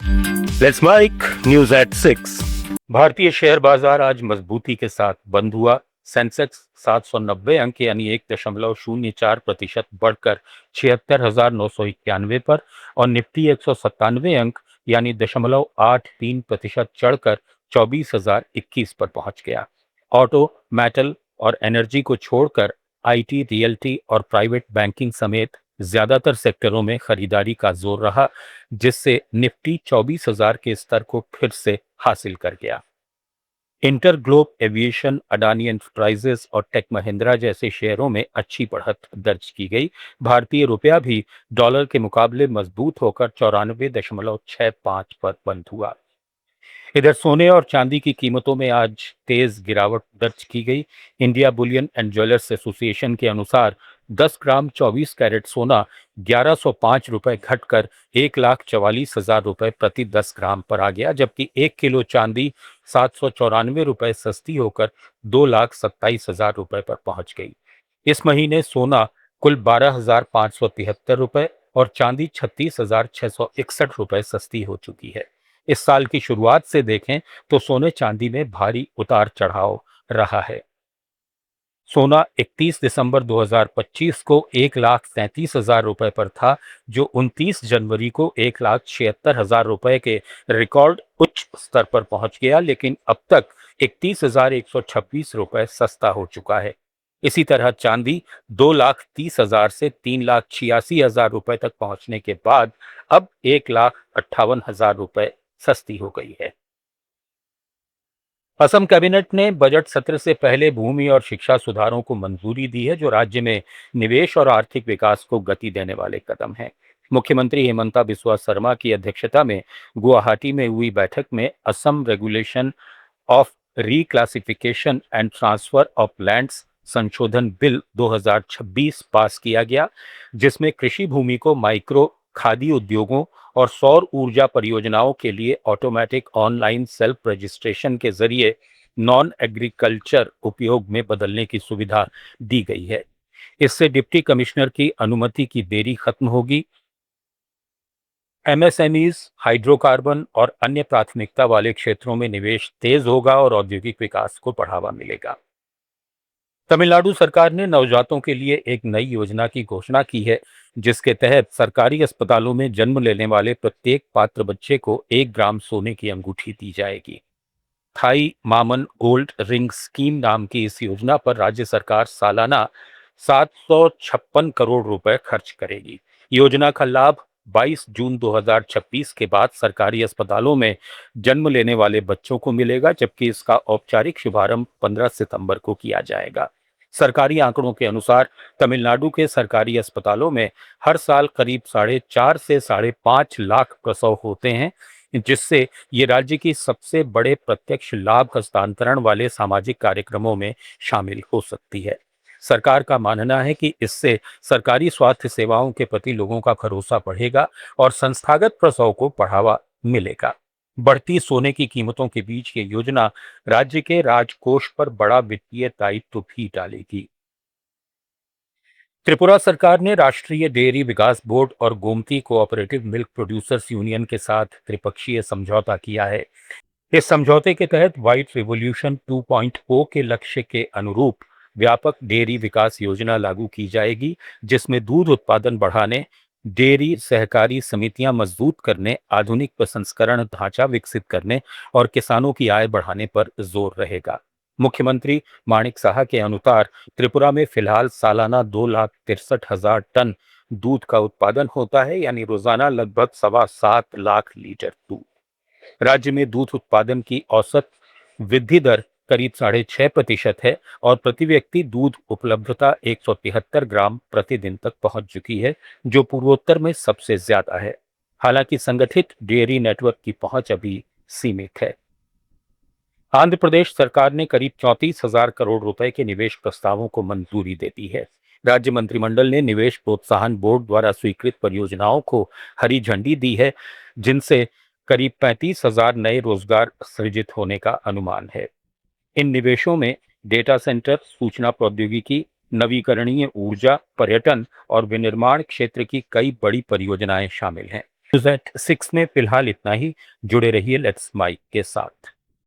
Let's mic news at 6। भारतीय share बाजार आज मजबूती के साथ बंद हुआ। सेंसेक्स 790 अंक यानी 1.04% बढ़कर 76,991 पर और निफ्टी 197 अंक यानी 0.83% चढ़कर 24,021 पर पहुंच गया। ऑटो, मेटल और एनर्जी को छोड़कर आईटी, रियल्टी और प्राइवेट बैंकिंग समेत ज्यादातर सेक्टरों में खरीदारी का जोर रहा, जिससे निफ्टी 24,000 के स्तर को फिर से हासिल कर गया। इंटरग्लोब एविएशन, अडानी एंटरप्राइजेस और टेक महिंद्रा जैसे शेयरों में अच्छी बढ़त दर्ज की गई। भारतीय रुपया भी डॉलर के मुकाबले मजबूत होकर 94.65 पर बंद हुआ। इधर सोने और चांदी की कीमतों में आज तेज गिरावट दर्ज की गई। India Boolean and jewellers association के अनुसार 10 ग्राम 24 कैरेट सोना 1105 रुपए घटकर 1,44,000 रुपए प्रति 10 ग्राम पर आ गया, जबकि 1 किलो चांदी 794 रुपए सस्ती होकर 2,27,000 रुपए पर पहुंच गई। इस महीने सोना कुल 12,573 रुपए और चांदी 36,661 रुपए सस्ती हो चुकी है। इस साल की शुरुआत से देखें तो सोने चांदी में भारी उतार चढ़ाव रहा है। सोना 31 दिसंबर 2025 को 1,37,000 रुपए पर था, जो 29 जनवरी को 1,76,000 रुपए के रिकॉर्ड उच्च स्तर पर पहुंच गया, लेकिन अब तक 31,126 रुपए सस्ता हो चुका है। इसी तरह चांदी 2,30,000 से 3,86,000 रुपए तक पहुंचने के बाद अब 1,58,000 रुपए सस्ती हो गई है। असम कैबिनेट ने बजट सत्र से पहले भूमि और शिक्षा सुधारों को मंजूरी दी है, जो राज्य में निवेश और आर्थिक विकास को गति देने वाले कदम हैं। मुख्यमंत्री हेमंता बिस्वा शर्मा की अध्यक्षता में गुवाहाटी में हुई बैठक में Assam regulation of reclassification and transfer of lands संशोधन बिल 2026 पास किया गया, जिसमें कृषि भूमि को माइक्रो खादी उद्योगों और सौर ऊर्जा परियोजनाओं के लिए ऑटोमेटिक ऑनलाइन सेल्फ रजिस्ट्रेशन के जरिए नॉन एग्रीकल्चर उपयोग में बदलने की सुविधा दी गई है। इससे डिप्टी कमिश्नर की अनुमति की देरी खत्म होगी। एमएसएमईज, हाइड्रोकार्बन और अन्य प्राथमिकता वाले क्षेत्रों में निवेश तेज होगा और औद्योगिक विकास को बढ़ावा मिलेगा। तमिलनाडु सरकार ने नवजातों के लिए एक नई योजना की घोषणा की है, जिसके तहत सरकारी अस्पतालों में जन्म लेने वाले प्रत्येक पात्र बच्चे को 1 ग्राम सोने की अंगूठी दी जाएगी। थाई मामन गोल्ड रिंग स्कीम नाम की इस योजना पर राज्य सरकार सालाना 756 करोड़ रुपए खर्च करेगी। योजना का लाभ 22 जून 2026 के बाद सरकारी अस्पतालों में जन्म लेने वाले बच्चों को मिलेगा, जबकि इसका औपचारिक शुभारंभ 15 सितंबर को किया जाएगा। सरकारी आंकड़ों के अनुसार तमिलनाडु के सरकारी अस्पतालों में हर साल करीब 4.5 से 5.5 लाख प्रसव होते हैं, जिससे ये राज्य की सबसे बड़े प्रत्यक्ष लाभ हस्तांतरण वाले सामाजिक कार्यक्रमों में शामिल हो सकती है। सरकार का मानना है कि इससे सरकारी स्वास्थ्य सेवाओं के प्रति लोगों का भरोसा बढ़ेगा और संस्थागत प्रसव को बढ़ावा मिलेगा। बढ़ती सोने की कीमतों के बीच ये योजना राज्य के राजकोष पर बड़ा वित्तीय दायित्व भी डालेगी। त्रिपुरा सरकार ने राष्ट्रीय डेयरी विकास बोर्ड और Gomti cooperative milk producers union के साथ त्रिपक्षीय समझौता किया है। इस समझौते के तहत व्हाइट रिवॉल्यूशन 2.0 के लक्ष्य के अनुरूप व्यापक डेयरी विकास योजना लागू की जाएगी, जिसमें दूध उत्पादन बढ़ाने, डेयरी सहकारी समितियां मजबूत करने, आधुनिक प्रसंस्करण ढांचा विकसित करने और किसानों की आय बढ़ाने पर जोर रहेगा। मुख्यमंत्री माणिक साहा के अनुसार त्रिपुरा में फिलहाल सालाना 2,63,000 टन दूध का उत्पादन होता है, यानी रोजाना लगभग 7.25 लाख लीटर दूध। राज्य में दूध उत्पादन की औसत वृद्धि दर करीब 6.5% है और प्रति व्यक्ति दूध उपलब्धता 173 ग्राम प्रतिदिन तक पहुंच चुकी है, जो पूर्वोत्तर में सबसे ज्यादा है। हालांकि संगठित डेयरी नेटवर्क की पहुंच अभी सीमित है। आंध्र प्रदेश सरकार ने करीब 34,000 करोड़ रुपए के निवेश प्रस्तावों को मंजूरी दे दी है। राज्य मंत्रिमंडल ने निवेश प्रोत्साहन बोर्ड द्वारा स्वीकृत परियोजनाओं को हरी झंडी दी है, जिनसे करीब 35,000 नए रोजगार सृजित होने का अनुमान है। इन निवेशों में डेटा सेंटर, सूचना प्रौद्योगिकी, नवीकरणीय ऊर्जा, पर्यटन और विनिर्माण क्षेत्र की कई बड़ी परियोजनाएं शामिल हैं। न्यूज एट 6 में फिलहाल इतना ही। जुड़े रहिए लेट्स माइक के साथ।